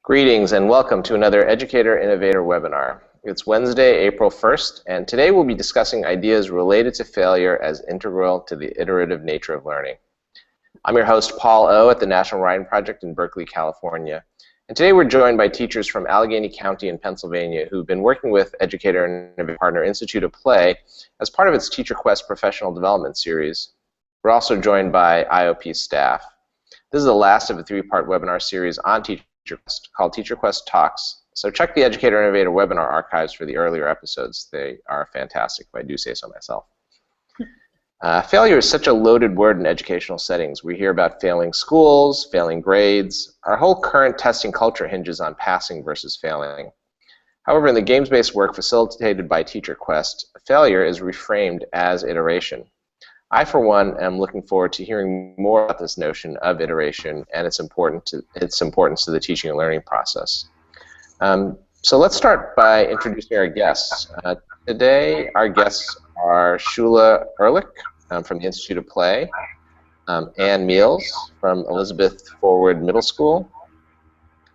Greetings and welcome to another Educator Innovator webinar. It's Wednesday, April 1st, and today we'll be discussing ideas related to failure as integral to the iterative nature of learning. I'm your host, Paul O. at the National Writing Project in Berkeley, California. And today we're joined by teachers from Allegheny County in Pennsylvania who've been working with Educator and Innovator partner Institute of Play as part of its TeacherQuest professional development series. We're also joined by IOP staff. This is the last of a three-part webinar series on TeacherQuest called TeacherQuest Talks. So check the Educator Innovator webinar archives for the earlier episodes. They are fantastic, if I do say so myself. Failure is such a loaded word in educational settings. We hear about failing schools, failing grades. Our whole current testing culture hinges on passing versus failing. However, in the games-based work facilitated by TeacherQuest, failure is reframed as iteration. I, for one, am looking forward to hearing more about this notion of iteration and its importance to the teaching and learning process. So let's start by introducing our guests. Today, our guests are Shula Ehrlich from the Institute of Play, Ann Meals from Elizabeth Forward Middle School,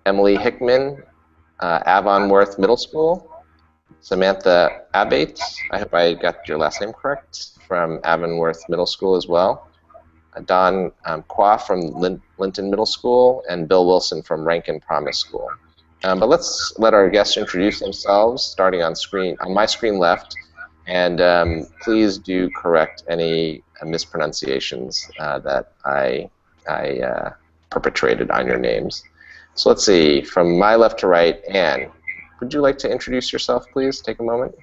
Emily Hickman, Avonworth Middle School, Samantha Abate, I hope I got your last name correct, from Avonworth Middle School as well, Don Qua from Linton Middle School, and Bill Wilson from Rankin Promise School. But let's let our guests introduce themselves, starting on my screen left, and please do correct any mispronunciations that I perpetrated on your names. So let's see, from my left to right, Anne, would you like to introduce yourself, please? Take a moment.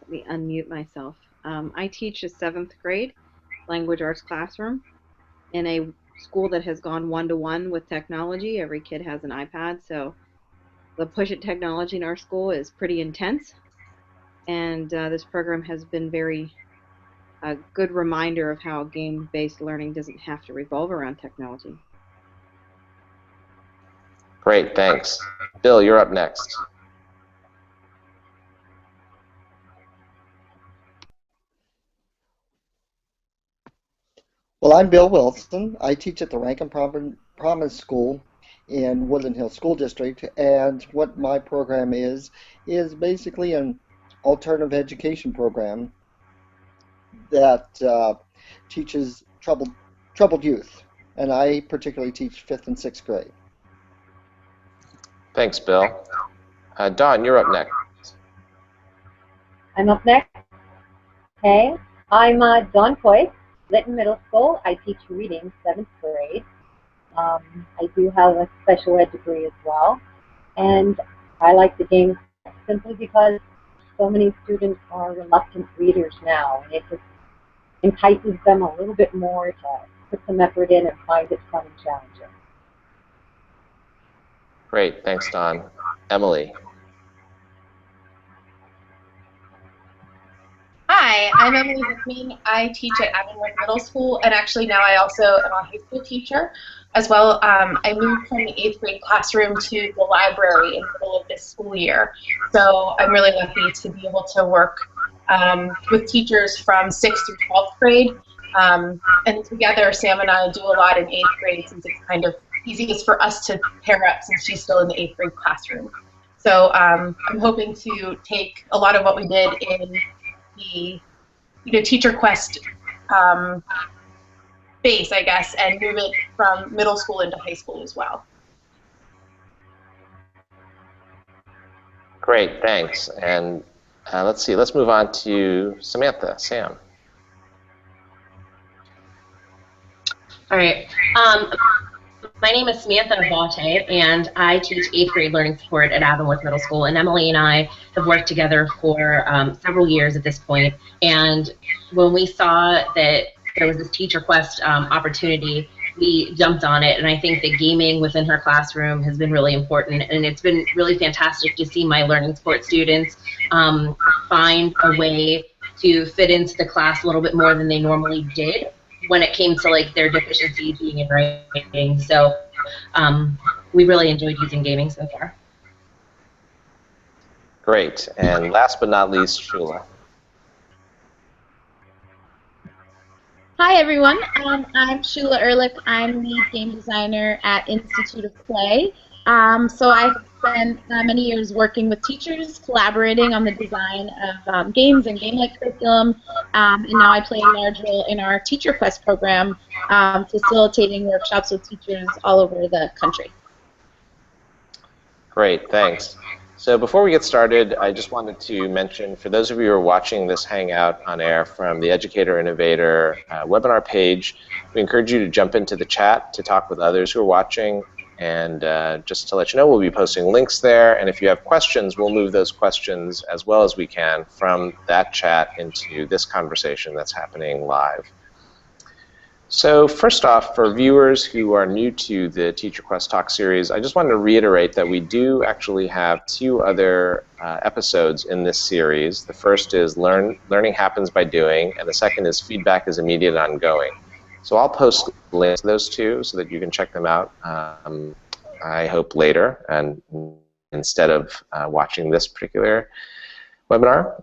Let me unmute myself. I teach a 7th grade language arts classroom in a school that has gone one-to-one with technology. Every kid has an iPad, so the push at technology in our school is pretty intense. And this program has been a good reminder of how game-based learning doesn't have to revolve around technology. Great, thanks. Bill, you're up next. Well, I'm Bill Wilson. I teach at the Rankin Promise School in Woodland Hills School District, and what my program is basically an alternative education program that teaches troubled youth, and I particularly teach 5th and 6th grade. Thanks, Bill. Dawn, you're up next. I'm up next. Okay, I'm Dawn Coy, Linton Middle School. I teach reading 7th grade. I do have a special ed degree as well, and I like the games simply because so many students are reluctant readers now, and it just entices them a little bit more to put some effort in and find it fun and challenging. Great, thanks, Dawn. Emily. Hi, I'm Emily Hickman. I teach at Avonworth Middle School, and actually now I also am a high school teacher as well. I moved from the 8th grade classroom to the library in the middle of this school year. So I'm really lucky to be able to work with teachers from 6th through 12th grade. And together, Sam and I do a lot in 8th grade since it's kind of easiest for us to pair up since she's still in the 8th grade classroom. So I'm hoping to take a lot of what we did in the TeacherQuest base, I guess, and move it from middle school into high school as well. Great, thanks. And let's see, let's move on to Samantha. Sam. All right. My name is Samantha Abate, and I teach 8th grade learning support at Avonworth Middle School. And Emily and I have worked together for several years at this point. And when we saw that there was this TeacherQuest opportunity, we jumped on it. And I think that gaming within her classroom has been really important. And it's been really fantastic to see my learning support students find a way to fit into the class a little bit more than they normally did when it came to like their deficiency being in writing. So we really enjoyed using gaming so far. Great. And last but not least, Shula. Hi everyone, I'm Shula Ehrlich. I'm lead game designer at Institute of Play. So I've spent many years working with teachers, collaborating on the design of games and game-like curriculum, and now I play a large role in our TeacherQuest program, facilitating workshops with teachers all over the country. Great, thanks. So before we get started, I just wanted to mention, for those of you who are watching this Hangout on air from the Educator Innovator webinar page, we encourage you to jump into the chat to talk with others who are watching. And just to let you know, we'll be posting links there. And if you have questions, we'll move those questions as well as we can from that chat into this conversation that's happening live. So first off, for viewers who are new to the TeacherQuest Talk series, I just wanted to reiterate that we do actually have two other episodes in this series. The first is Learning Happens by Doing, and the second is Feedback is Immediate and Ongoing. So I'll post links to those two so that you can check them out, I hope later, and instead of watching this particular webinar.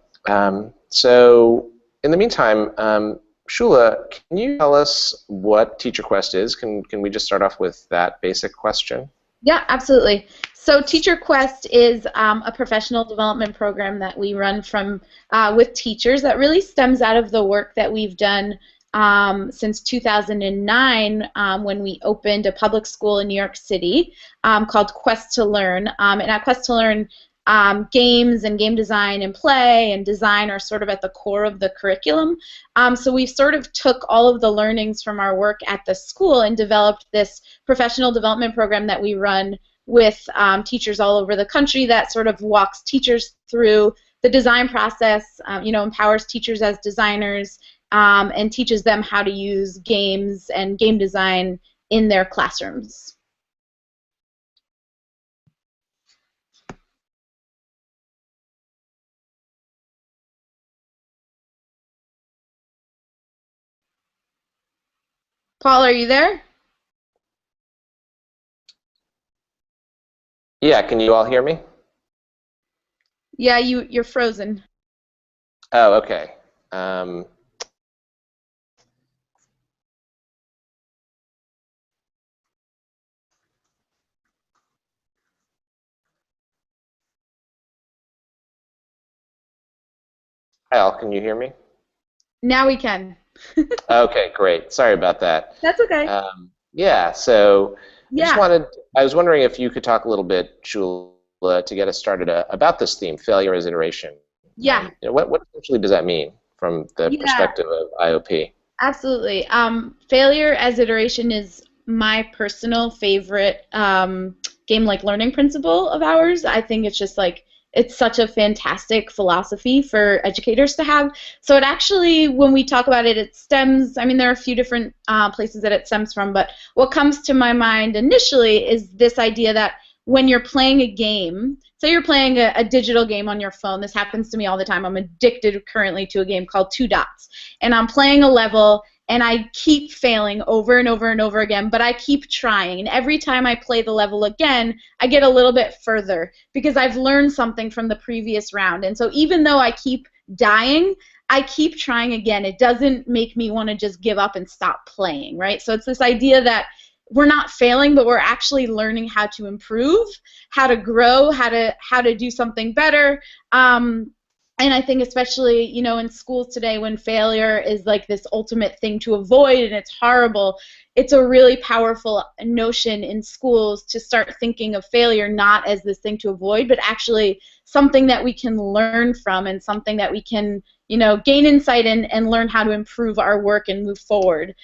So in the meantime, Shula, can you tell us what TeacherQuest is? Can we just start off with that basic question? Yeah, absolutely. So TeacherQuest is a professional development program that we run with teachers that really stems out of the work that we've done since 2009 when we opened a public school in New York City called Quest to Learn. And at Quest to Learn, games and game design and play and design are sort of at the core of the curriculum. So we sort of took all of the learnings from our work at the school and developed this professional development program that we run with teachers all over the country that sort of walks teachers through the design process, empowers teachers as designers, and teaches them how to use games and game design in their classrooms. Paul, are you there? Yeah, can you all hear me? Yeah, you're frozen. Oh, okay. Al, can you hear me? Now we can. Okay, great. Sorry about that. That's okay. Yeah, so Yeah. I was wondering if you could talk a little bit, Shula, to get us started about this theme, failure as iteration. Yeah. What essentially does that mean from the perspective of IOP? Absolutely. Failure as iteration is my personal favorite game-like learning principle of ours. I think it's just like, it's such a fantastic philosophy for educators to have. So it actually, when we talk about it, it stems, I mean, there are a few different places that it stems from, but what comes to my mind initially is this idea that when you're playing a game, say you're playing a digital game on your phone, this happens to me all the time. I'm addicted currently to a game called Two Dots, and I'm playing a level, and I keep failing over and over and over again, but I keep trying. And every time I play the level again, I get a little bit further because I've learned something from the previous round. And so even though I keep dying, I keep trying again. It doesn't make me want to just give up and stop playing, right? So it's this idea that we're not failing, but we're actually learning how to improve, how to grow, how to do something better. And I think especially, in schools today when failure is like this ultimate thing to avoid and it's horrible, it's a really powerful notion in schools to start thinking of failure not as this thing to avoid, but actually something that we can learn from and something that we can, gain insight in and learn how to improve our work and move forward.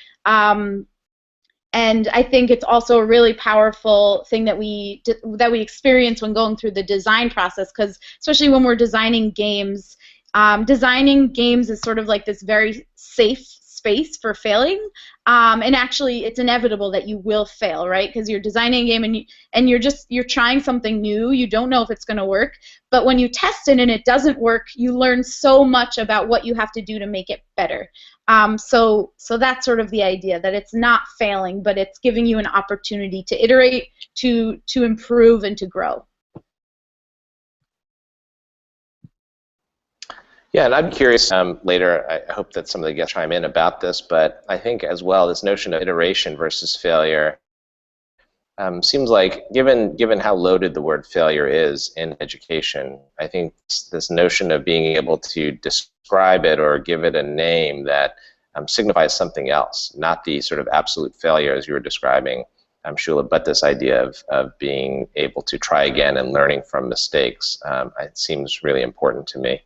And I think it's also a really powerful thing that we experience when going through the design process, because especially when we're designing games is sort of like this very safe space for failing. And actually, it's inevitable that you will fail, right? Because you're designing a game and you're trying something new. You don't know if it's going to work, but when you test it and it doesn't work, you learn so much about what you have to do to make it better. So that's sort of the idea, that it's not failing, but it's giving you an opportunity to iterate, to improve, and to grow. Yeah, and I'm curious later, I hope that some of the guests chime in about this, but I think as well this notion of iteration versus failure seems like, given how loaded the word failure is in education, I think this notion of being able to describe it or give it a name that signifies something else, not the sort of absolute failure as you were describing, Shula, but this idea of being able to try again and learning from mistakes, it seems really important to me.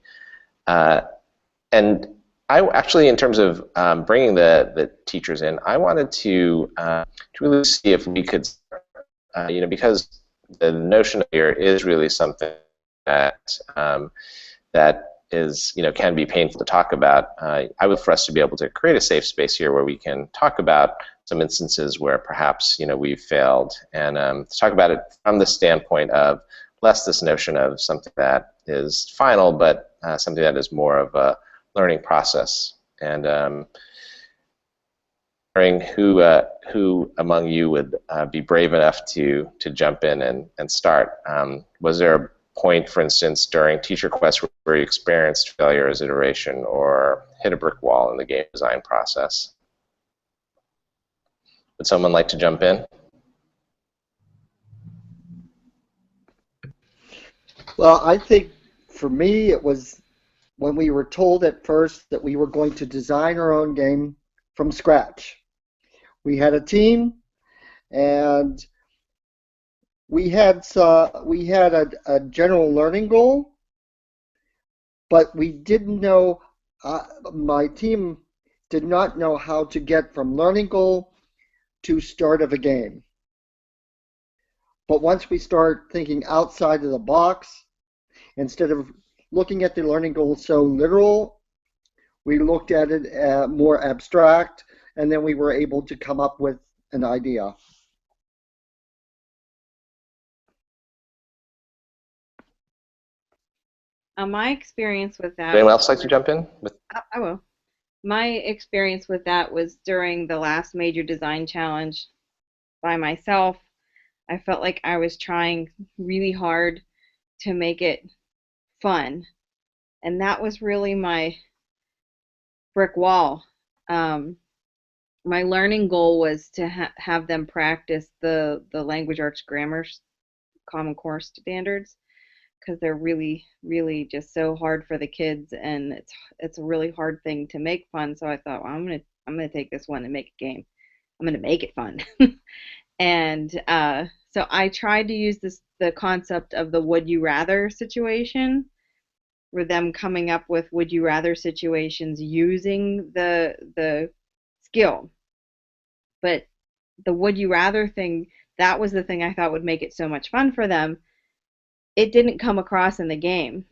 And I actually, in terms of bringing the teachers in, I wanted to really see if we could, because the notion here is really something that that is, can be painful to talk about. I would for us to be able to create a safe space here where we can talk about some instances where perhaps we've failed, and to talk about it from the standpoint of less this notion of something that is final, but something that is more of a learning process. And wondering who among you would be brave enough to jump in and start. Was there a point, for instance, during TeacherQuest where you experienced failure as iteration or hit a brick wall in the game design process? Would someone like to jump in? Well, I think for me it was when we were told at first that we were going to design our own game from scratch. We had a team, and we had a general learning goal, but we didn't know. My team did not know how to get from learning goal to start of a game. But once we start thinking outside of the box, instead of looking at the learning goal so literal, we looked at it more abstract, and then we were able to come up with an idea. My experience with that. Would anyone else like to jump in? I will. My experience with that was during the last major design challenge by myself. I felt like I was trying really hard to make it fun, and that was really my brick wall. My learning goal was to have them practice the language arts grammar Common Core standards, because they're really, really just so hard for the kids, and it's a really hard thing to make fun. So I thought, well, I'm gonna take this one and make a game. I'm gonna make it fun. And so I tried to use the concept of the would you rather situation, where them coming up with would you rather situations using the skill. But the would you rather thing, that was the thing I thought would make it so much fun for them. It didn't come across in the game.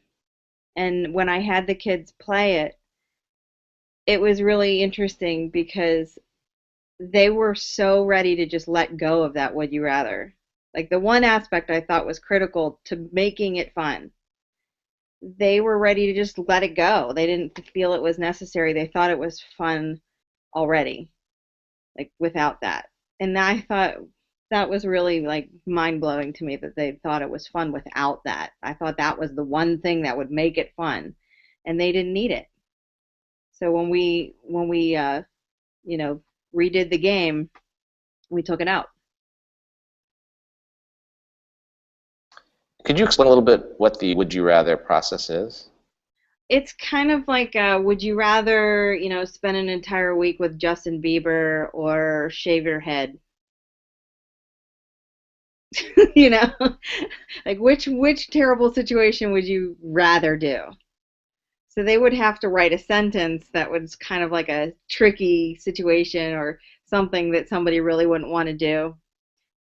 And when I had the kids play it, it was really interesting because they were so ready to just let go of that would you rather. Like, the one aspect I thought was critical to making it fun, they were ready to just let it go. They didn't feel it was necessary. They thought it was fun already, like, without that. And I thought that was really, like, mind-blowing to me that they thought it was fun without that. I thought that was the one thing that would make it fun, and they didn't need it. So when we redid the game, we took it out. Could you explain a little bit what the would you rather process is? It's kind of like, would you rather, spend an entire week with Justin Bieber or shave your head? Like, which terrible situation would you rather do? So they would have to write a sentence that was kind of like a tricky situation or something that somebody really wouldn't want to do.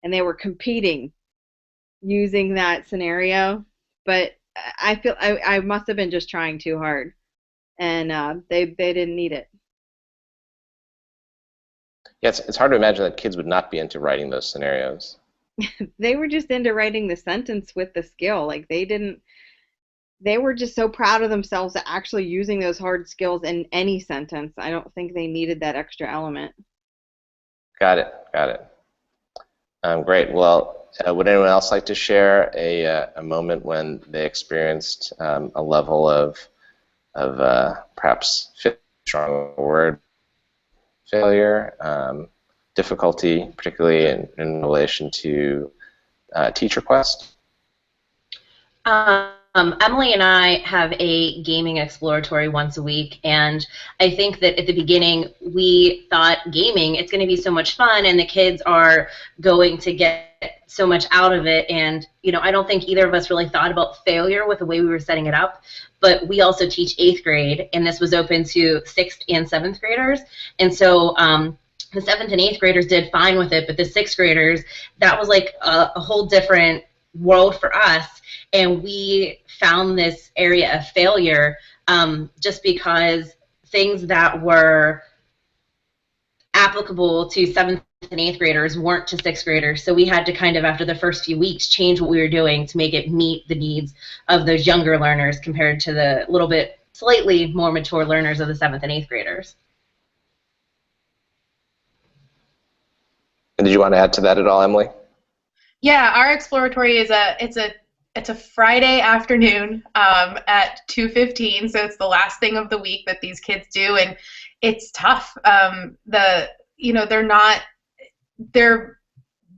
And they were competing using that scenario. But I feel I must have been just trying too hard. And they didn't need it. Yeah, it's hard to imagine that kids would not be into writing those scenarios. They were just into writing the sentence with the skill. Like, they were just so proud of themselves at actually using those hard skills in any sentence. I don't think they needed that extra element. Got it. Great. Well, would anyone else like to share a moment when they experienced a level of perhaps strong word, failure, difficulty, particularly in relation to TeacherQuest? Emily and I have a gaming exploratory once a week, and I think that at the beginning we thought gaming, it's going to be so much fun and the kids are going to get so much out of it, and I don't think either of us really thought about failure with the way we were setting it up, but we also teach 8th grade, and this was open to 6th and 7th graders, and so the 7th and 8th graders did fine with it, but the 6th graders, that was like a whole different world for us, and we found this area of failure just because things that were applicable to 7th and 8th graders weren't to 6th graders, so we had to kind of, after the first few weeks, change what we were doing to make it meet the needs of those younger learners compared to the little bit slightly more mature learners of the 7th and 8th graders. And did you want to add to that at all, Emily? Yeah, our exploratory is it's a Friday afternoon at 2:15, so it's the last thing of the week that these kids do, and it's tough.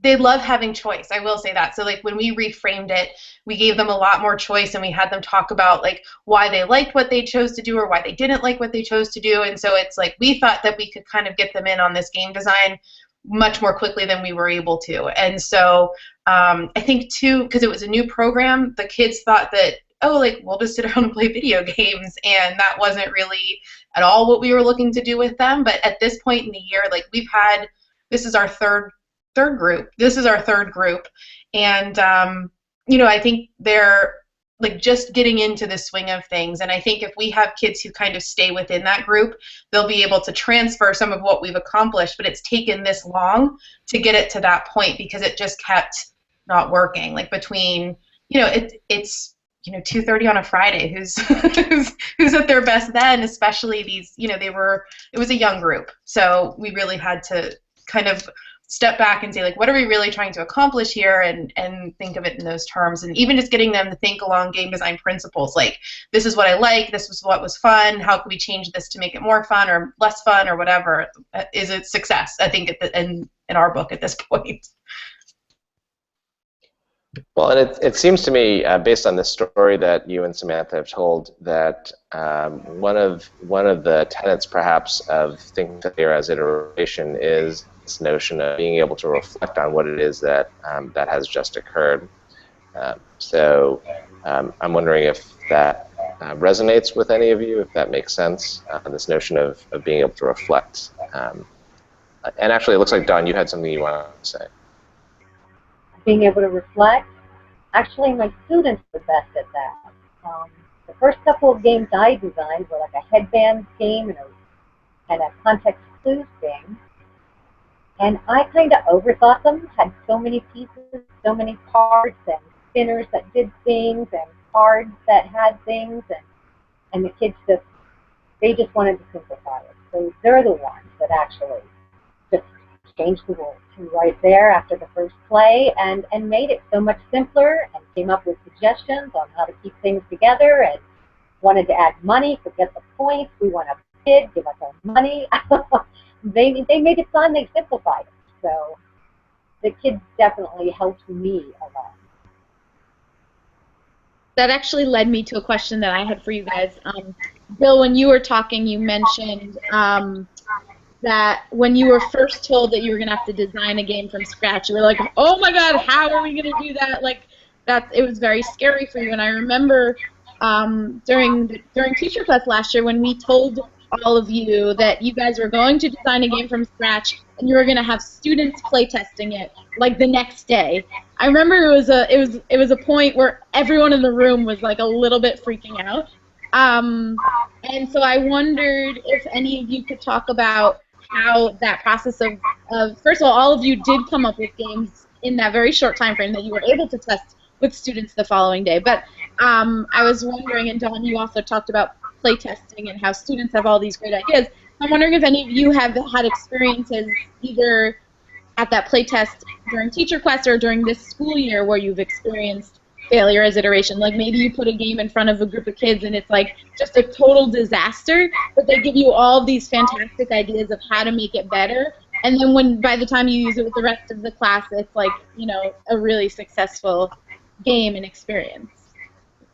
They love having choice. I will say that. So like when we reframed it, we gave them a lot more choice, and we had them talk about like why they liked what they chose to do or why they didn't like what they chose to do, and so it's like we thought that we could kind of get them in on this game design much more quickly than we were able to. And so I think too, because it was a new program, the kids thought that, oh, like we'll just sit around and play video games, and that wasn't really at all what we were looking to do with them. But at this point in the year, like this is our third group. This is our third group, and I think they're like just getting into the swing of things, and I think if we have kids who kind of stay within that group, they'll be able to transfer some of what we've accomplished, but it's taken this long to get it to that point because it just kept not working. Like between, it's 2:30 on a Friday, who's at their best then, especially these, it was a young group, so we really had to kind of step back and say, like, what are we really trying to accomplish here, and think of it in those terms, and even just getting them to think along game design principles, like, this is what I like, this was what was fun, how can we change this to make it more fun or less fun or whatever, is it success, I think, in our book at this point. Well, and it seems to me, based on this story that you and Samantha have told, that one of the tenets, perhaps, of thinking failure as iteration is this notion of being able to reflect on what it is that that has just occurred. So I'm wondering if that resonates with any of you, if that makes sense, this notion of being able to reflect. And actually, it looks like, Dawn, you had something you wanted to say. Being able to reflect. Actually, my students are best at that. The first couple of games I designed were like a headband game and a context clues game. And I kind of overthought them, had so many pieces, so many cards and spinners that did things and cards that had things, and the kids they just wanted to simplify it. So they're the ones that actually just changed the rules right there after the first play and made it so much simpler and came up with suggestions on how to keep things together and wanted to add money, forget the points, we want to bid, give us our money. They made it fun, they simplified it. So the kids definitely helped me a lot. That actually led me to a question that I had for you guys. Bill, when you were talking, you mentioned that when you were first told that you were going to have to design a game from scratch, you were like, oh my God, how are we going to do that? Like, it was very scary for you. And I remember during TeacherQuest last year when we told all of you that you guys were going to design a game from scratch and you were going to have students play testing it like the next day. I remember it was a point where everyone in the room was like a little bit freaking out. And so I wondered if any of you could talk about how that process of first of all of you did come up with games in that very short time frame that you were able to test with students the following day. But I was wondering, and Dawn, you also talked about play testing and how students have all these great ideas. I'm wondering if any of you have had experiences either at that play test during TeacherQuest or during this school year where you've experienced failure as iteration. Like maybe you put a game in front of a group of kids and it's like just a total disaster, but they give you all these fantastic ideas of how to make it better. And then by the time you use it with the rest of the class, it's like, you know, a really successful game and experience.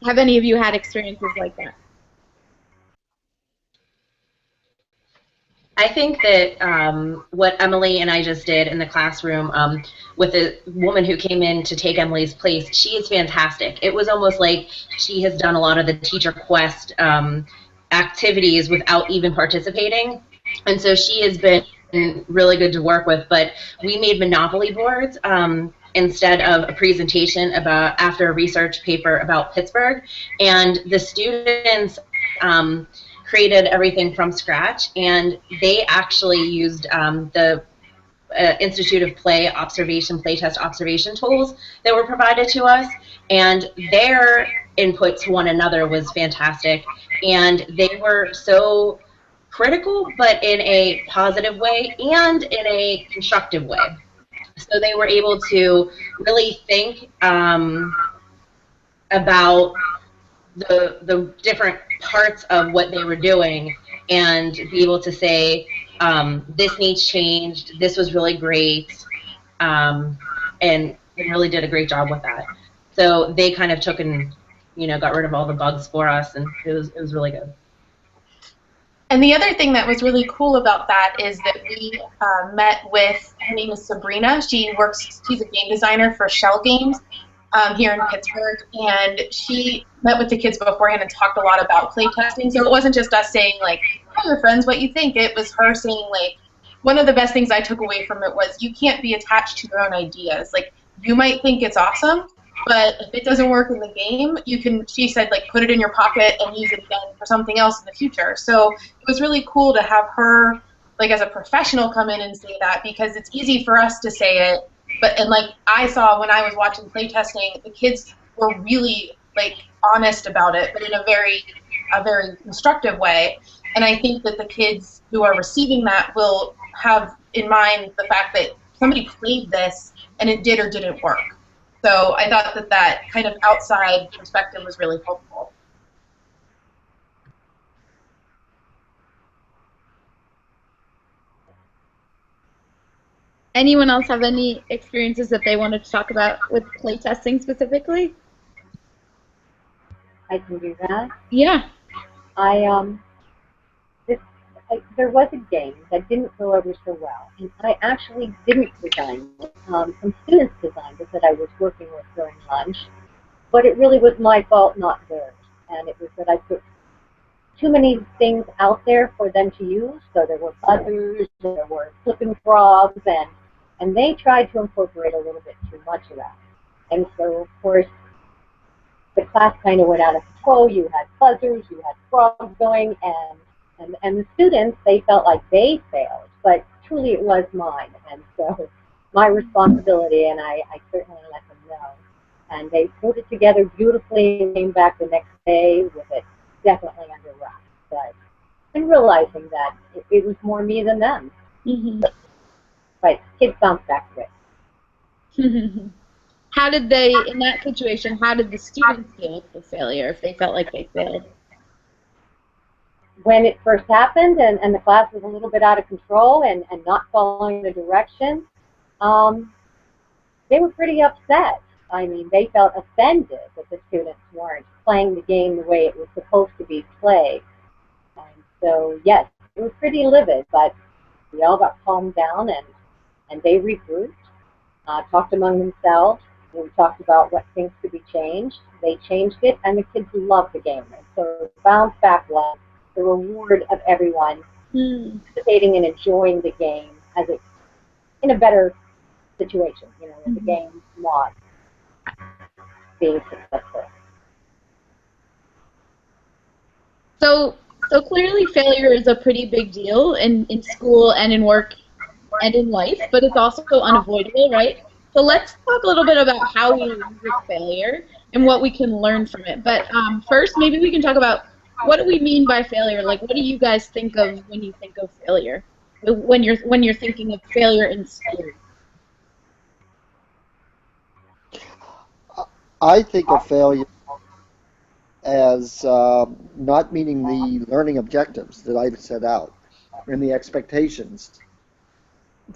Have any of you had experiences like that? I think that what Emily and I just did in the classroom with the woman who came in to take Emily's place, she is fantastic. It was almost like she has done a lot of the TeacherQuest activities without even participating. And so she has been really good to work with. But we made Monopoly boards instead of a presentation after a research paper about Pittsburgh. And the students created everything from scratch, and they actually used the Institute of Play playtest observation tools that were provided to us, and their input to one another was fantastic, and they were so critical, but in a positive way and in a constructive way. So they were able to really think about the different parts of what they were doing and be able to say, this needs changed, this was really great, and really did a great job with that. So they kind of took and, you know, got rid of all the bugs for us, and it was really good. And the other thing that was really cool about that is that we met with, her name is Sabrina. She's a game designer for Shell Games here in Pittsburgh, and she met with the kids beforehand and talked a lot about playtesting. So it wasn't just us saying, like, tell your friends what you think. It was her saying, like, one of the best things I took away from it was you can't be attached to your own ideas. Like, you might think it's awesome, but if it doesn't work in the game, you can, she said, like, put it in your pocket and use it again for something else in the future. So it was really cool to have her, like, as a professional come in and say that, because it's easy for us to say it, but, and like I saw when I was watching playtesting, the kids were really, like, honest about it, but in a very constructive way. And I think that the kids who are receiving that will have in mind the fact that somebody played this and it did or didn't work. So I thought that that kind of outside perspective was really helpful. Anyone else have any experiences that they wanted to talk about with playtesting specifically? I can do that. Yeah. There was a game that didn't go over so well, and I actually didn't design it. Some students designed it that I was working with during lunch, but it really was my fault, not theirs. And it was that I put too many things out there for them to use. So there were buzzers, there were flipping frogs, and they tried to incorporate a little bit too much of that. And so, of course, the class kind of went out of control. You had buzzers, you had frogs going, and the students, they felt like they failed, but truly it was mine. And so my responsibility, and I certainly let them know. And they put it together beautifully and came back the next day with it definitely under wraps. And realizing that it was more me than them. Mm-hmm. But kids bounced back to it. How did they, in that situation, how did the students deal with the failure if they felt like they failed? When it first happened and the class was a little bit out of control and not following the direction, they were pretty upset. I mean, they felt offended that the students weren't playing the game the way it was supposed to be played. And so, yes, it was pretty livid, but we all got calmed down and they regrouped, talked among themselves. We talked about what things could be changed. They changed it, and the kids loved the game. And so bounce back was the reward of everyone participating and enjoying the game as it in a better situation, you know, with the game not being successful. So clearly failure is a pretty big deal in school and in work and in life, but it's also unavoidable, right? So let's talk a little bit about how we live with failure and what we can learn from it. But first, maybe we can talk about what do we mean by failure? Like, what do you guys think of when you think of failure? When you're thinking of failure in school? I think of failure as not meeting the learning objectives that I've set out and the expectations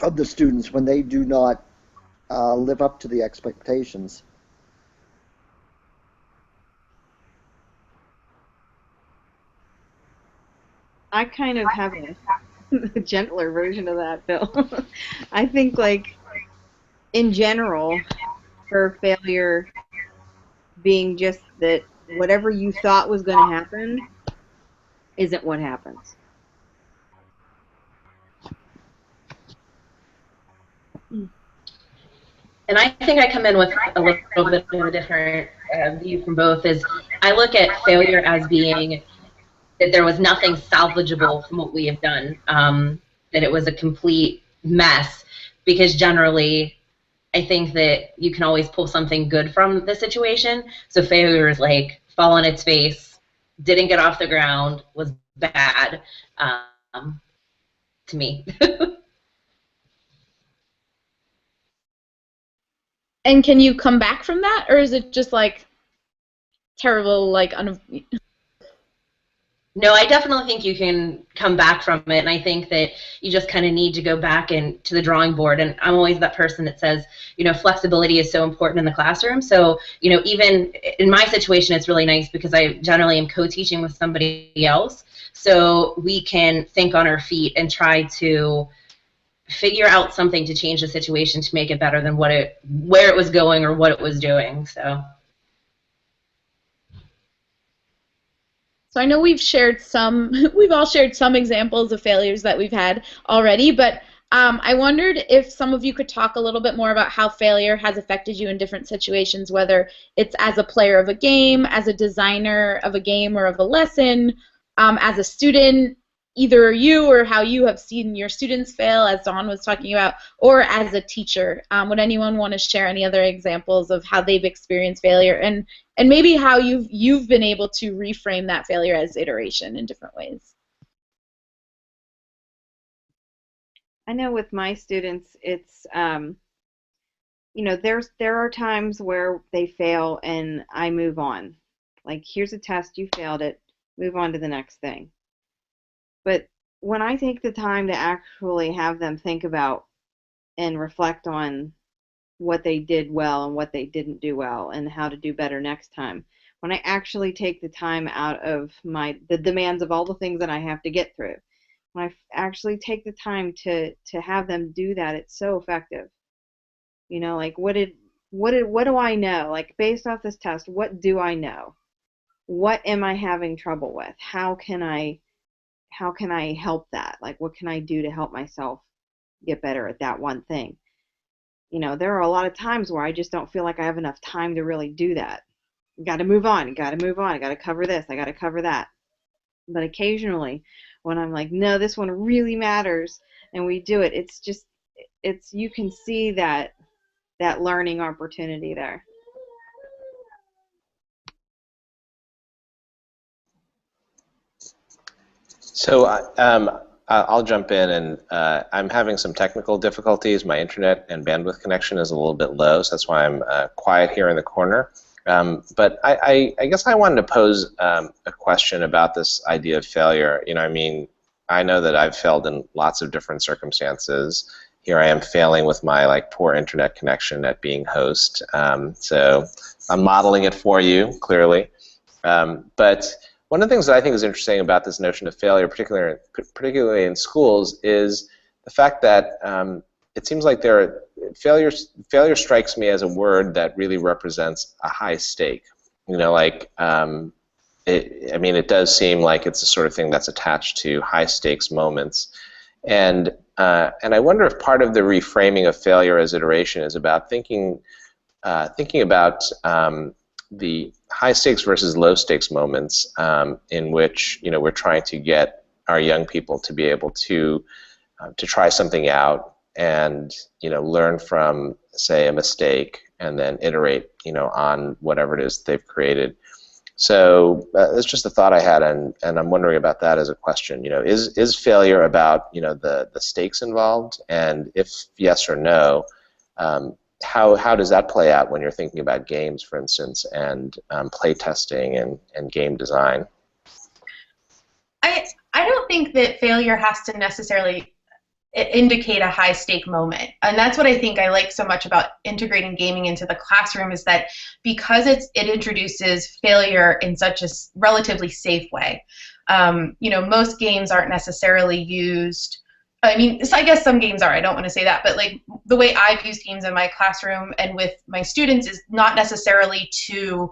of the students when they do not live up to the expectations. I kind of have a gentler version of that, Bill. I think, like, in general, for failure being just that whatever you thought was going to happen isn't what happens. And I think I come in with a little bit of a different view from both. Is I look at failure as being that there was nothing salvageable from what we have done, that it was a complete mess, because generally I think that you can always pull something good from the situation. So failure is like fall on its face, didn't get off the ground, was bad, to me. And can you come back from that, or is it just like terrible, like No, I definitely think you can come back from it, and I think that you just kind of need to go back and to the drawing board. And I'm always that person that says, flexibility is so important in the classroom. So, even in my situation, it's really nice because I generally am co-teaching with somebody else, so we can think on our feet and try to figure out something to change the situation to make it better than where it was going or what it was doing. So I know we've all shared some examples of failures that we've had already, but I wondered if some of you could talk a little bit more about how failure has affected you in different situations, whether it's as a player of a game, as a designer of a game or of a lesson, as a student, either you or how you have seen your students fail, as Dawn was talking about, or as a teacher. Would anyone want to share any other examples of how they've experienced failure, and maybe how you've been able to reframe that failure as iteration in different ways? I know with my students, it's there are times where they fail and I move on. Like, here's a test, you failed it, move on to the next thing. But when I take the time to actually have them think about and reflect on what they did well and what they didn't do well and how to do better next time, when I actually take the time out of the demands of all the things that I have to get through, when I actually take the time to have them do that, it's so effective. Like, what do I know? Like, based off this test, what do I know? What am I having trouble with? How can I help that? Like, what can I do to help myself get better at that one thing? There are a lot of times where I just don't feel like I have enough time to really do that. Got to move on, got to move on, I got to cover this, I got to cover that. But occasionally, when I'm like, no, this one really matters, and we do it, you can see that learning opportunity there. So I'll jump in, and I'm having some technical difficulties. My internet and bandwidth connection is a little bit low, so that's why I'm quiet here in the corner. But I guess I wanted to pose a question about this idea of failure. I know that I've failed in lots of different circumstances. Here I am failing with my poor internet connection at being host. So I'm modeling it for you, clearly. But one of the things that I think is interesting about this notion of failure, particularly in schools, is the fact that it seems like failure strikes me as a word that really represents a high stake. It does seem like it's the sort of thing that's attached to high stakes moments, and I wonder if part of the reframing of failure as iteration is about thinking about the high stakes versus low stakes moments in which we're trying to get our young people to be able to try something out and learn from, say, a mistake and then iterate on whatever it is they've created. So it's just a thought I had, and I'm wondering about that as a question. Is failure about the stakes involved, and if yes or no, how does that play out when you're thinking about games, for instance, and play testing and game design? I don't think that failure has to necessarily indicate a high stake moment, and that's what I think I like so much about integrating gaming into the classroom, is that because it introduces failure in such a relatively safe way. You know, most games aren't necessarily used. I mean, so I guess some games are, I don't want to say that, but like the way I've used games in my classroom and with my students is not necessarily to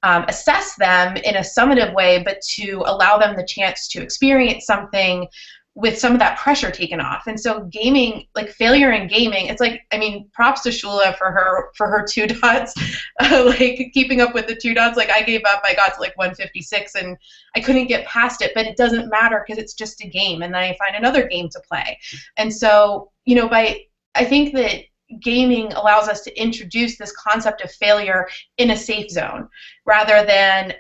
assess them in a summative way, but to allow them the chance to experience something with some of that pressure taken off. And so gaming, like failure in gaming, it's like, I mean, props to Shula for her 2 dots, like keeping up with the 2 dots. Like I gave up, I got to like 156 and I couldn't get past it, but it doesn't matter because it's just a game, and then I find another game to play. And so, you know, I think that gaming allows us to introduce this concept of failure in a safe zone rather than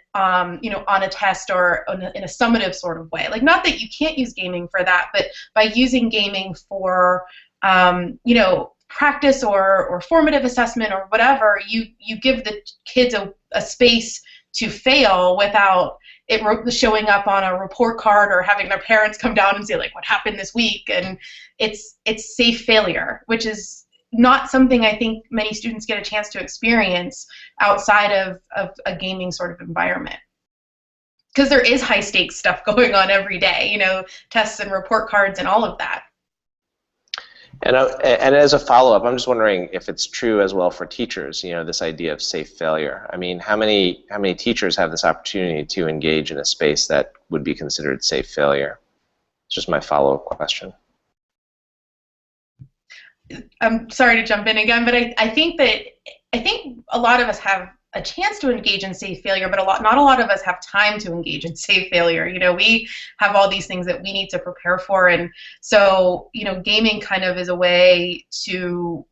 you know, on a test or in a summative sort of way. Like, not that you can't use gaming for that, but by using gaming for you know, practice or formative assessment or whatever, you give the kids a space to fail without it showing up on a report card or having their parents come down and say like, what happened this week? And it's safe failure, which is not something I think many students get a chance to experience outside of a gaming sort of environment. Because there is high stakes stuff going on every day, you know, tests and report cards and all of that. And as a follow-up, I'm just wondering if it's true as well for teachers, you know, this idea of safe failure. I mean, how many teachers have this opportunity to engage in a space that would be considered safe failure? It's just my follow-up question. I'm sorry to jump in again, but I think a lot of us have a chance to engage in safe failure, but not a lot of us have time to engage in safe failure. You know, we have all these things that we need to prepare for, and so, you know, gaming kind of is a way to,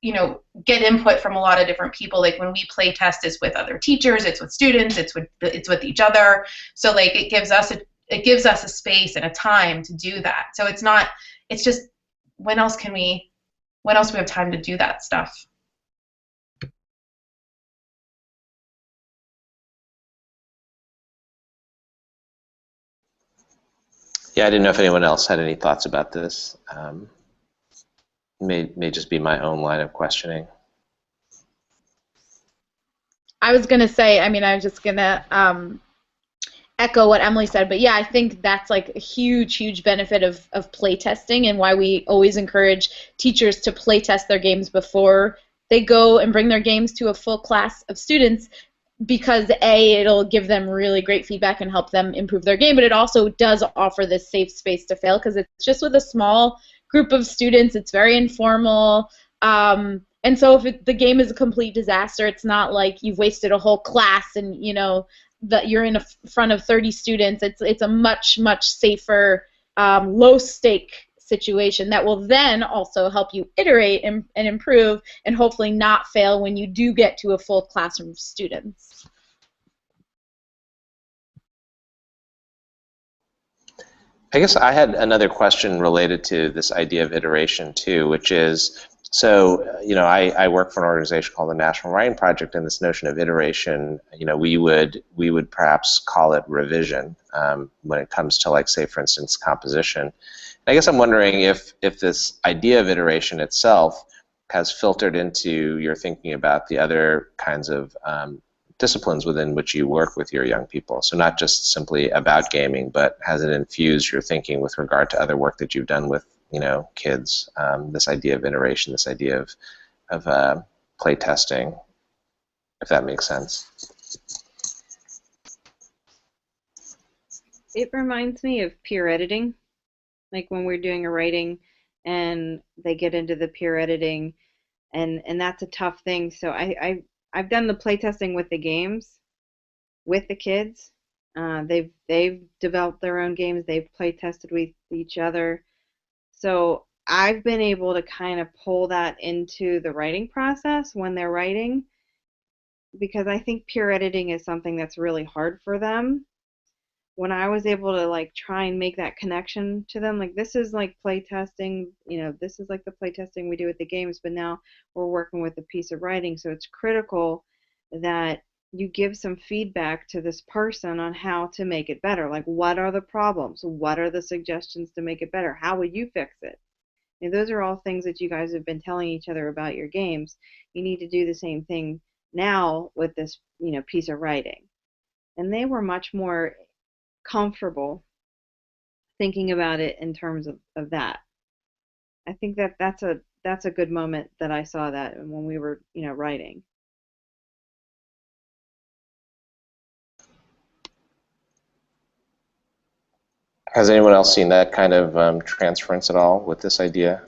you know, get input from a lot of different people. Like when we play test, it's with other teachers, it's with students, it's with each other. So like it gives us a space and a time to do that. So it's just when else do we have time to do that stuff? Yeah, I didn't know if anyone else had any thoughts about this. May just be my own line of questioning. I was gonna say, I mean, I was just gonna echo what Emily said, but yeah, I think that's like a huge benefit of play testing, and why we always encourage teachers to play test their games before they go and bring their games to a full class of students, because A, it'll give them really great feedback and help them improve their game, but it also does offer this safe space to fail because it's just with a small group of students, it's very informal, and so if the game is a complete disaster, it's not like you've wasted a whole class and, you know, that you're in front of 30 students. It's a much safer, low stake situation that will then also help you iterate and improve and hopefully not fail when you do get to a full classroom of students. I guess I had another question related to this idea of iteration too, which is, so, you know, I work for an organization called the National Writing Project, and this notion of iteration, you know, we would perhaps call it revision when it comes to, like, say, for instance, composition. And I guess I'm wondering if this idea of iteration itself has filtered into your thinking about the other kinds of disciplines within which you work with your young people. So not just simply about gaming, but has it infused your thinking with regard to other work that you've done with, you know, kids, this idea of iteration, this idea of play testing, if that makes sense. It reminds me of peer editing, like when we're doing a writing and they get into the peer editing, and that's a tough thing. So I've done the play testing with the games, with the kids. They've developed their own games. They've play tested with each other. So I've been able to kind of pull that into the writing process when they're writing, because I think peer editing is something that's really hard for them. when I was able to like try and make that connection to them, like this is like play testing, this is like the play testing we do with the games, but now we're working with a piece of writing, so it's critical that you give some feedback to this person on how to make it better. Like, what are the problems? What are the suggestions to make it better? How would you fix it? And those are all things that you guys have been telling each other about your games. You need to do the same thing now with this, piece of writing. And they were much more comfortable thinking about it in terms of that. I think that's a good moment that I saw that when we were, writing. Has anyone else seen that kind of transference at all with this idea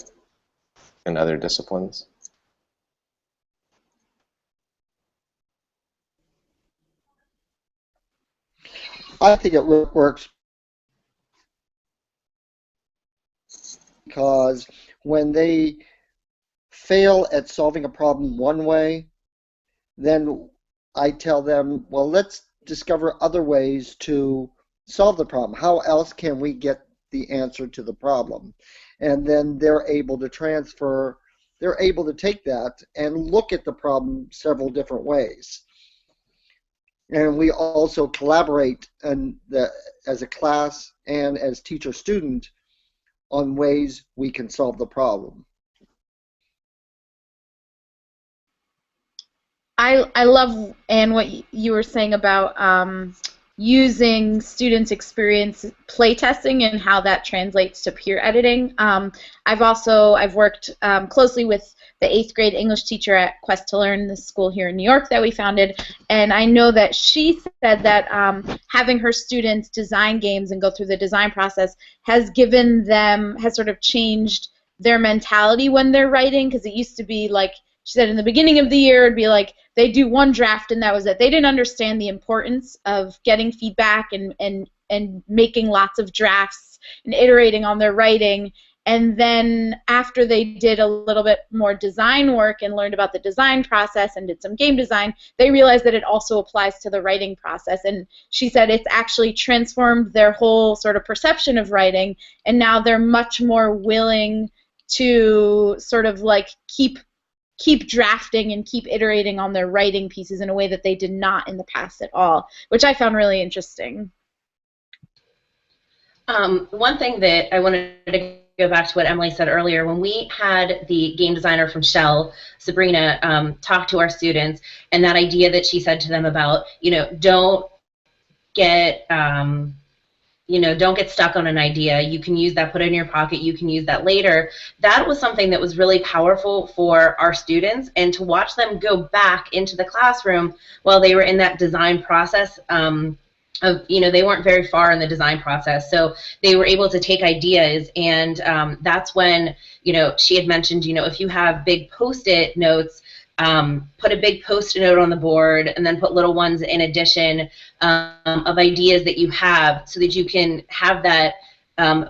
in other disciplines? I think it works because when they fail at solving a problem one way, then I tell them, well, let's discover other ways to solve the problem. How else can we get the answer to the problem? And then they're able to take that and look at the problem several different ways. And we also collaborate as a class and as teacher-student on ways we can solve the problem. I love, Anne, what you were saying about using students' experience playtesting and how that translates to peer editing. I've worked closely with the 8th grade English teacher at Quest to Learn, the school here in New York that we founded, and I know that she said that having her students design games and go through the design process has sort of changed their mentality when they're writing, because it used to be like, she said in the beginning of the year, it'd be like they do one draft and that was it. They didn't understand the importance of getting feedback and making lots of drafts and iterating on their writing. And then after they did a little bit more design work and learned about the design process and did some game design, they realized that it also applies to the writing process. And she said it's actually transformed their whole sort of perception of writing, and now they're much more willing to sort of like keep drafting and keep iterating on their writing pieces in a way that they did not in the past at all, which I found really interesting. One thing that I wanted to go back to what Emily said earlier, when we had the game designer from Shell, Sabrina, talk to our students, and that idea that she said to them about, don't get stuck on an idea. You can use that, put it in your pocket, you can use that later. That was something that was really powerful for our students, and to watch them go back into the classroom while they were in that design process they weren't very far in the design process, so they were able to take ideas, and that's when, she had mentioned, if you have big Post-it notes, put a big Post-it note on the board and then put little ones in addition of ideas that you have, so that you can have that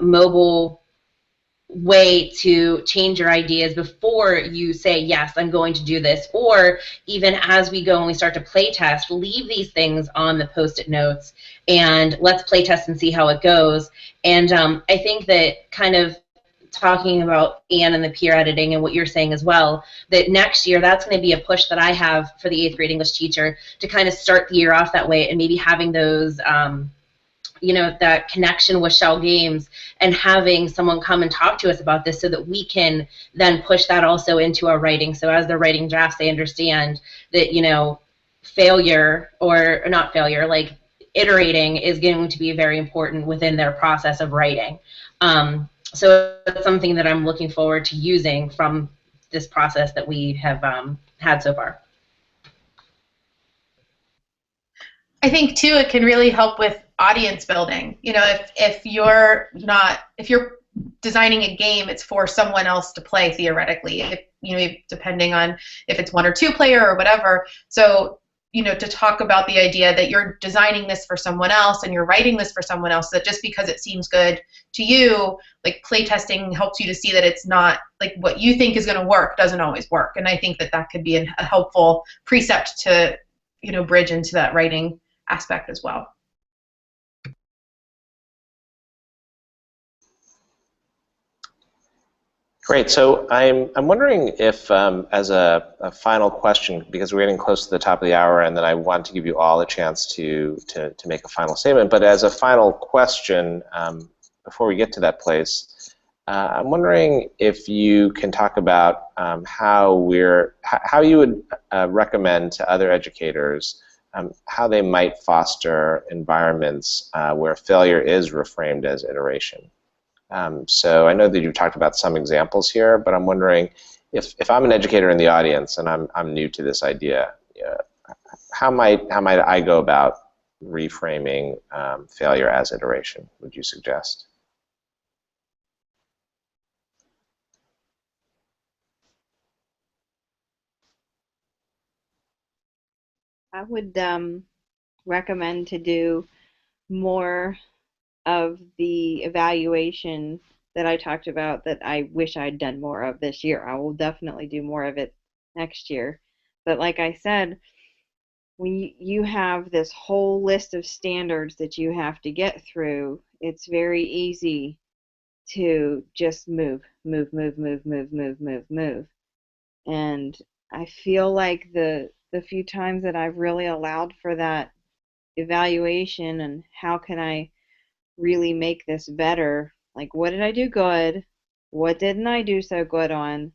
mobile way to change your ideas before you say, yes, I'm going to do this. Or even as we go and we start to play test, leave these things on the Post-it notes and let's play test and see how it goes. And I think that kind of talking about Anne and the peer editing and what you're saying as well, that next year that's going to be a push that I have for the 8th grade English teacher to kind of start the year off that way, and maybe having those that connection with Shell Games and having someone come and talk to us about this so that we can then push that also into our writing. So as they're writing drafts, they understand that, failure, or not failure, like iterating is going to be very important within their process of writing. So it's something that I'm looking forward to using from this process that we have had so far. I think too, it can really help with audience building. If you're designing a game, it's for someone else to play theoretically. Depending on if it's 1 or 2 player or whatever. So to talk about the idea that you're designing this for someone else and you're writing this for someone else, that just because it seems good to you, like playtesting helps you to see that it's not like what you think is going to work doesn't always work. And I think that could be a helpful precept to bridge into that writing aspect as well. Great. So I'm wondering if, as a final question, because we're getting close to the top of the hour, and then I want to give you all a chance to make a final statement. But as a final question, before we get to that place, I'm wondering if you can talk about how you would recommend to other educators how they might foster environments where failure is reframed as iteration. So I know that you've talked about some examples here, but I'm wondering if I'm an educator in the audience and I'm new to this idea, how might I go about reframing failure as iteration, would you suggest? I would recommend to do more of the evaluation that I talked about that I wish I'd done more of this year. I will definitely do more of it next year. But like I said, when you have this whole list of standards that you have to get through, it's very easy to just move. And I feel like the few times that I've really allowed for that evaluation and how can I really make this better, like what did I do good? What didn't I do so good on?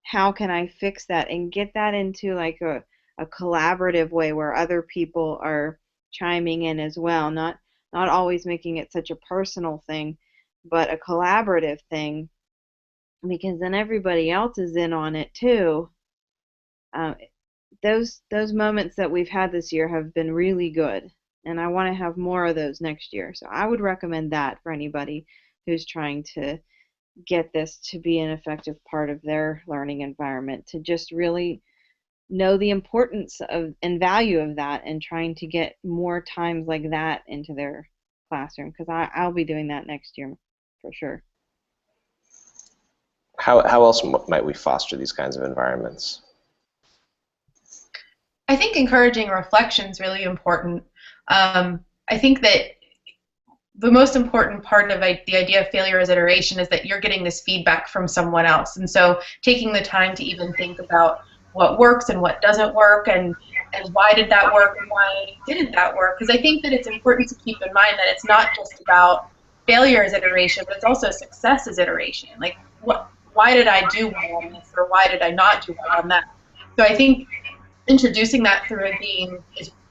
How can I fix that and get that into like a collaborative way where other people are chiming in as well, not always making it such a personal thing, but a collaborative thing, because then everybody else is in on it too. Um, those moments that we've had this year have been really good, and I want to have more of those next year. So I would recommend that for anybody who's trying to get this to be an effective part of their learning environment, to just really know the importance of and value of that and trying to get more times like that into their classroom, because I'll be doing that next year for sure. How else might we foster these kinds of environments? I think encouraging reflection is really important. I think that the most important part of the idea of failure as iteration is that you're getting this feedback from someone else. And so taking the time to even think about what works and what doesn't work, and why did that work and why didn't that work. Because I think that it's important to keep in mind that it's not just about failure as iteration, but it's also success as iteration. Like, why did I do well on this, or why did I not do well on that? So I think introducing that through a game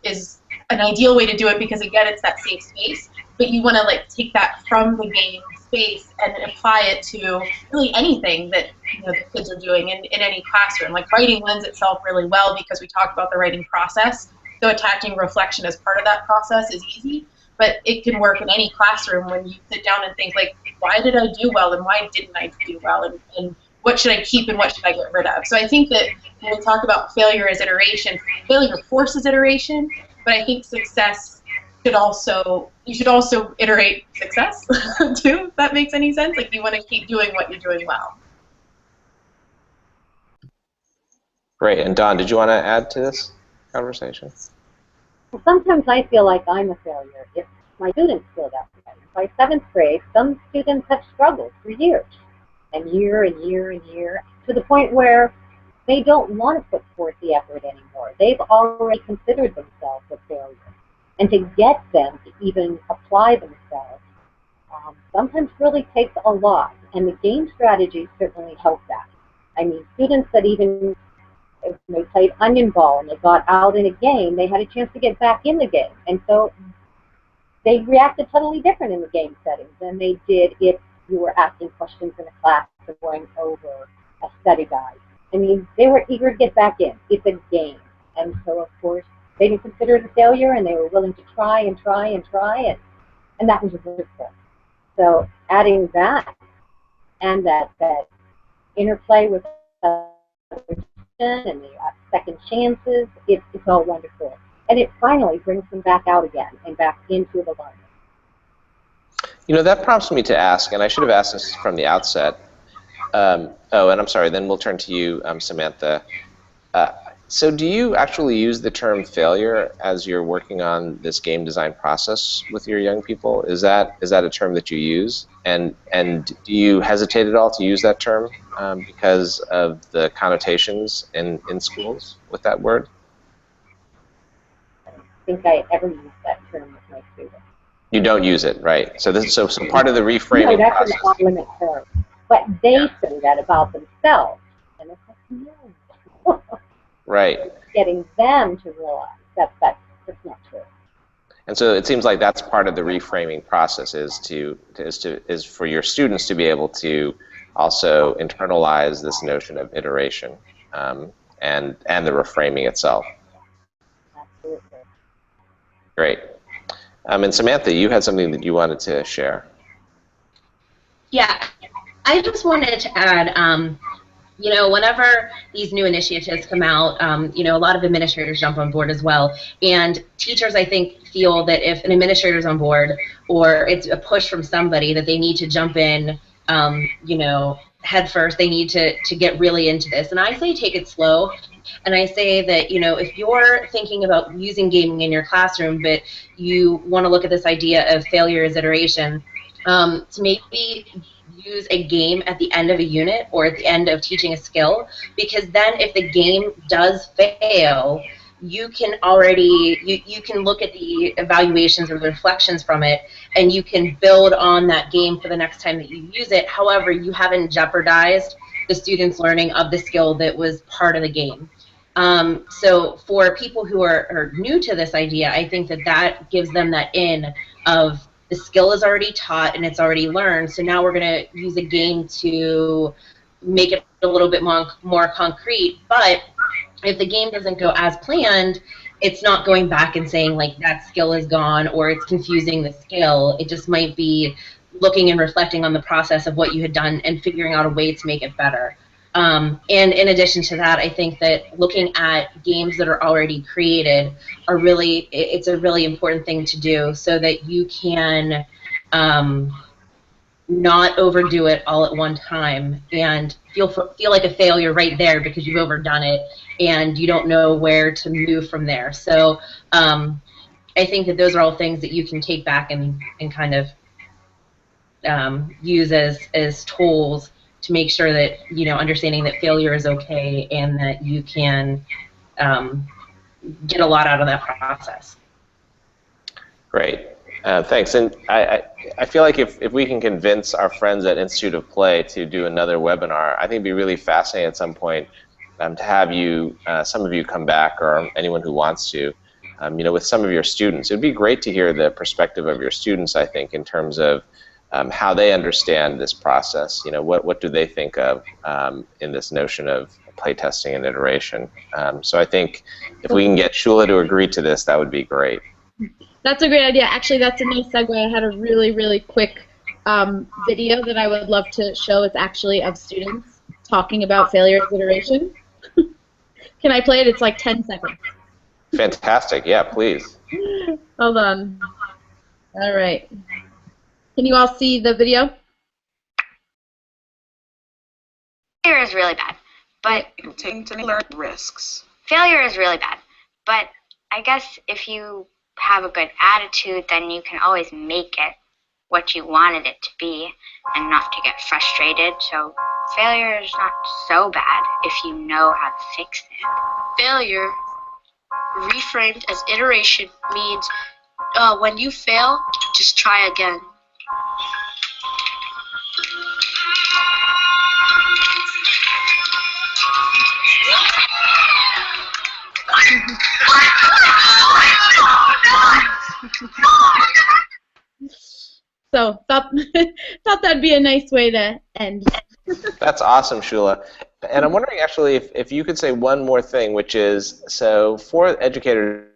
is an ideal way to do it, because again, it's that safe space, but you want to like take that from the game space and apply it to really anything that the kids are doing in any classroom. Like writing lends itself really well because we talked about the writing process, so attaching reflection as part of that process is easy, but it can work in any classroom when you sit down and think like, why did I do well and why didn't I do well, and what should I keep and what should I get rid of? So I think that when we talk about failure as iteration, failure forces iteration, but I think success should also, you should also iterate success too, if that makes any sense. Like you want to keep doing what you're doing well. Great. And Don, did you want to add to this conversation? Well, sometimes I feel like I'm a failure if my students feel that way. By 7th grade, some students have struggled for years, and year and year and year, to the point where they don't want to put forth the effort anymore. They've already considered themselves a failure. And to get them to even apply themselves sometimes really takes a lot. And the game strategies certainly help that. I mean, students that even, if they played onion ball and they got out in a game, they had a chance to get back in the game. And so they reacted totally different in the game setting than they did if you were asking questions in a class or going over a study guide. I mean, they were eager to get back in. It's a game. And so, of course, they didn't consider it a failure, and they were willing to try and try and try, and that was wonderful. So adding that and that interplay with and the second chances, it's all wonderful. And it finally brings them back out again and back into the learning. You know, that prompts me to ask, and I should have asked this from the outset. Oh, and I'm sorry, then we'll turn to you, Samantha. So do you actually use the term failure as you're working on this game design process with your young people? Is that a term that you use? And do you hesitate at all to use that term because of the connotations in schools with that word? I don't think I ever used that term with my students. You don't use it, right? So so part of the reframing no, that's process. an off-limit term. But they say that about themselves. And it's like, no. Right. Getting them to realize that that's not true. And so it seems like that's part of the reframing process is for your students to be able to also internalize this notion of iteration and the reframing itself. Absolutely. Great. And Samantha, you had something that you wanted to share. Yeah, I just wanted to add, you know, whenever these new initiatives come out, you know, a lot of administrators jump on board as well. And teachers, I think, feel that if an administrator's on board or it's a push from somebody that they need to jump in, you know, head first, they need to get really into this. And I say take it slow. And I say that, you know, if you're thinking about using gaming in your classroom, but you want to look at this idea of failure as iteration, to maybe use a game at the end of a unit or at the end of teaching a skill, because then if the game does fail, you can already, you can look at the evaluations or the reflections from it, and you can build on that game for the next time that you use it. However, you haven't jeopardized the student's learning of the skill that was part of the game. So for people who are new to this idea, I think that that gives them that in of the skill is already taught and it's already learned, so now we're going to use a game to make it a little bit more concrete. But if the game doesn't go as planned, it's not going back and saying, like, that skill is gone or it's confusing the skill. It just might be looking and reflecting on the process of what you had done and figuring out a way to make it better. And in addition to that, I think that looking at games that are already created are really, it's a really important thing to do so that you can not overdo it all at one time and feel like a failure right there because you've overdone it and you don't know where to move from there. So I think that those are all things that you can take back and kind of use as tools to make sure that, you know, understanding that failure is okay and that you can get a lot out of that process. Great. Thanks. And I feel like if we can convince our friends at Institute of Play to do another webinar, I think it'd be really fascinating at some point to have you, some of you come back, or anyone who wants to, you know, with some of your students. It'd be great to hear the perspective of your students, I think, in terms of how they understand this process. You know, what do they think of in this notion of playtesting and iteration? So I think if we can get Shula to agree to this, that would be great. That's a great idea. Actually, that's a nice segue. I had a really, really quick video that I would love to show. It's actually of students talking about failure as iteration. Can I play it? It's like 10 seconds. Fantastic. Yeah, please. Hold on. All right. Can you all see the video? Failure is really bad, but taking to learn risks. failure is really bad. But I guess if you have a good attitude, then you can always make it what you wanted it to be and not to get frustrated. So failure is not so bad if you know how to fix it. Failure, reframed as iteration, means when you fail, just try again. So thought that'd be a nice way to end. That's awesome, Shula. And I'm wondering actually if you could say one more thing, which is, so for educators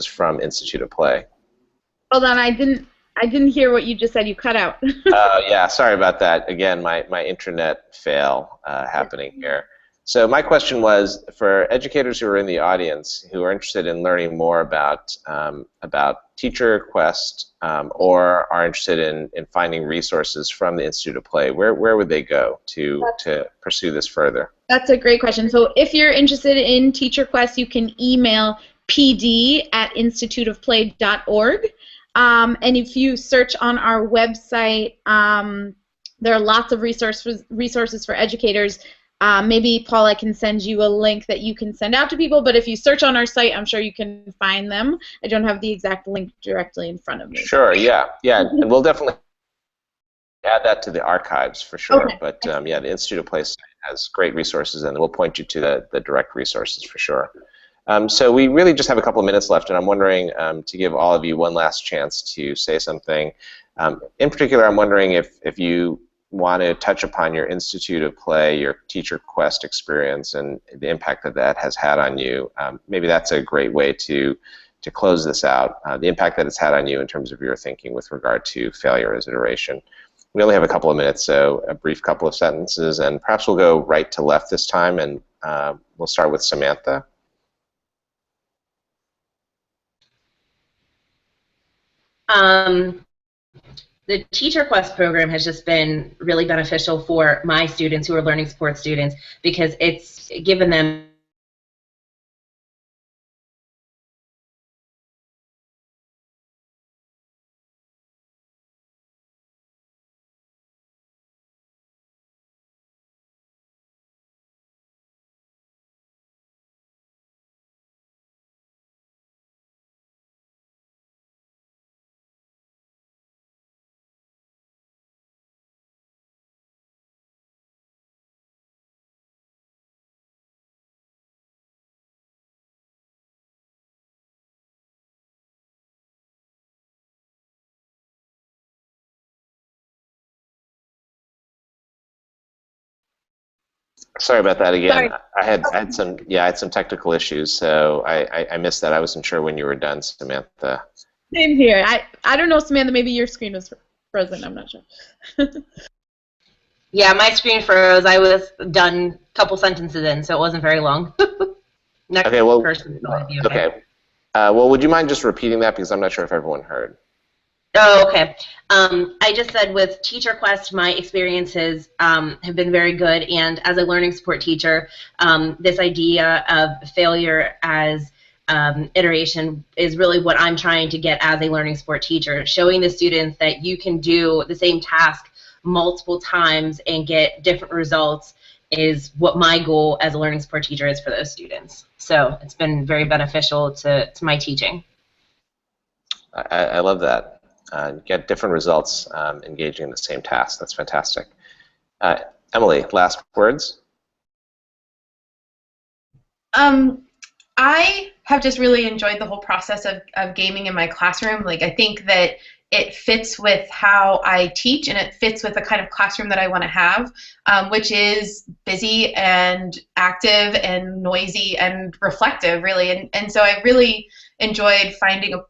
from Institute of Play. Hold on, I didn't hear what you just said. You cut out. Yeah, sorry about that. Again, my intranet fail happening here. So my question was, for educators who are in the audience who are interested in learning more about TeacherQuest or are interested in finding resources from the Institute of Play, where would they go to pursue this further? That's a great question. So if you're interested in TeacherQuest, you can email pd@instituteofplay.org. And if you search on our website, there are lots of resources for educators. Maybe, Paul, I can send you a link that you can send out to people, but if you search on our site, I'm sure you can find them. I don't have the exact link directly in front of me. Sure, yeah. And we'll definitely add that to the archives for sure. Okay. But yeah, the Institute of Play has great resources, and we'll point you to the direct resources for sure. So we really just have a couple of minutes left, and I'm wondering to give all of you one last chance to say something. In particular, I'm wondering if you want to touch upon your Institute of Play, your TeacherQuest experience, and the impact that has had on you. Maybe that's a great way to close this out, the impact that it's had on you in terms of your thinking with regard to failure as iteration. We only have a couple of minutes, so a brief couple of sentences, and perhaps we'll go right to left this time, and we'll start with Samantha. The TeacherQuest program has just been really beneficial for my students who are learning support students because it's given them Sorry about that again. Sorry. I had some technical issues, so I missed that. I wasn't sure when you were done, Samantha. Same here. I don't know, Samantha. Maybe your screen was frozen. I'm not sure. Yeah, my screen froze. I was done a couple sentences in, so it wasn't very long. Next okay. Well. Person, okay. Well, would you mind just repeating that because I'm not sure if everyone heard. Oh, okay. I just said with TeacherQuest, my experiences have been very good, and as a learning support teacher, this idea of failure as iteration is really what I'm trying to get as a learning support teacher, showing the students that you can do the same task multiple times and get different results is what my goal as a learning support teacher is for those students. So it's been very beneficial to my teaching. I love that. Get different results engaging in the same task. That's fantastic. Emily, last words? I have just really enjoyed the whole process of gaming in my classroom. Like, I think that it fits with how I teach, and it fits with the kind of classroom that I want to have, which is busy and active and noisy and reflective, really. And so I really enjoyed finding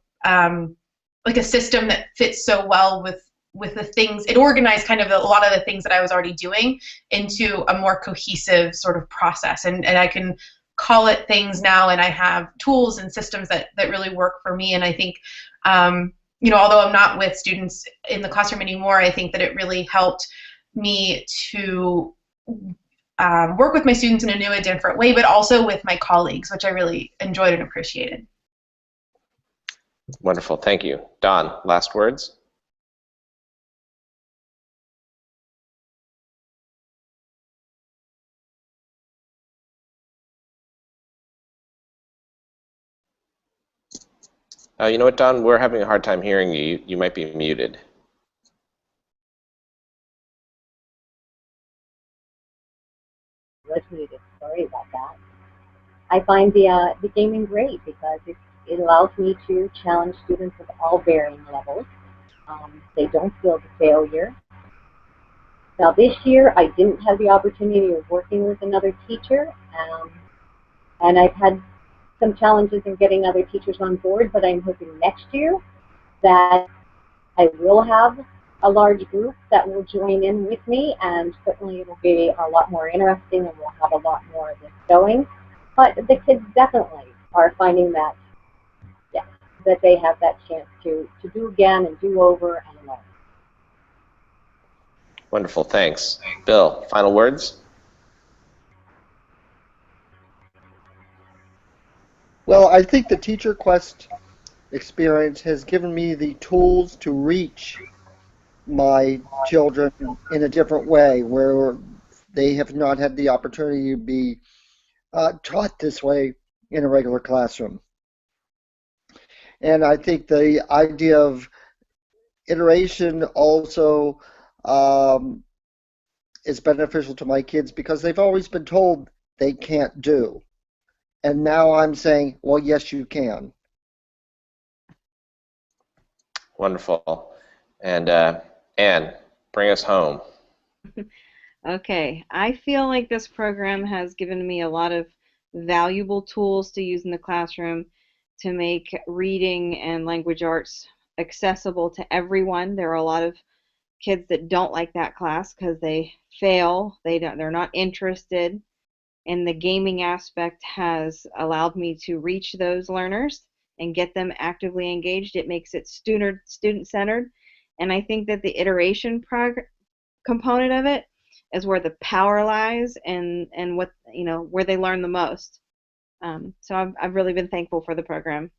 like a system that fits so well with the things. It organized kind of a lot of the things that I was already doing into a more cohesive sort of process, and I can call it things now, and I have tools and systems that really work for me. And I think you know, although I'm not with students in the classroom anymore, I think that it really helped me to work with my students in a new and different way, but also with my colleagues, which I really enjoyed and appreciated. Wonderful, thank you. Don, last words? You know what, Don? We're having a hard time hearing you. You might be muted. Was muted. Sorry about that. I find the gaming great because it allows me to challenge students of all varying levels. They don't feel the failure. Now this year I didn't have the opportunity of working with another teacher, and I've had some challenges in getting other teachers on board, but I'm hoping next year that I will have a large group that will join in with me, and certainly it will be a lot more interesting and we'll have a lot more of this going. But the kids definitely are finding that, yeah, that they have that chance to do again and do over and learn. Wonderful, thanks. Bill, final words? Well, I think the TeacherQuest experience has given me the tools to reach my children in a different way, where they have not had the opportunity to be taught this way in a regular classroom. And I think the idea of iteration also is beneficial to my kids because they've always been told they can't do. And now I'm saying, well, yes, you can. Wonderful. And Anne, bring us home. Okay, I feel like this program has given me a lot of valuable tools to use in the classroom to make reading and language arts accessible to everyone. There are a lot of kids that don't like that class because they fail, they're not interested, and the gaming aspect has allowed me to reach those learners and get them actively engaged. It makes it student-centered, and I think that the iteration component of it is where the power lies and what, you know, where they learn the most. So I've really been thankful for the program.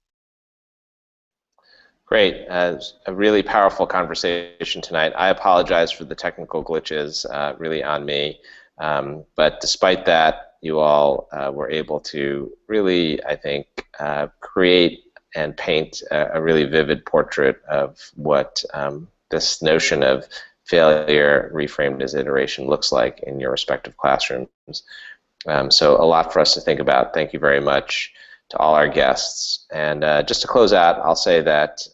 Great. A really powerful conversation tonight. I apologize for the technical glitches, really on me. But despite that, you all were able to really, I think, create and paint a really vivid portrait of what this notion of failure reframed as iteration looks like in your respective classrooms. So a lot for us to think about. Thank you very much to all our guests. And just to close out, I'll say that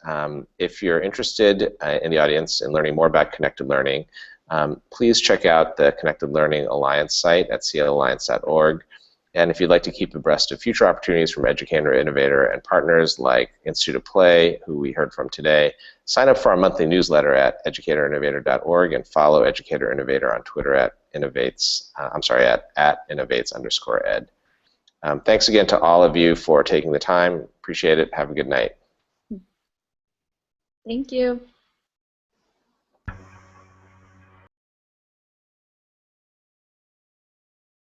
if you're interested in the audience in learning more about connected learning, please check out the Connected Learning Alliance site at clalliance.org. And if you'd like to keep abreast of future opportunities from Educator, Innovator, and partners like Institute of Play, who we heard from today, sign up for our monthly newsletter at educatorinnovator.org and follow Educator Innovator on Twitter at @innovates_ed. Thanks again to all of you for taking the time. Appreciate it. Have a good night. Thank you.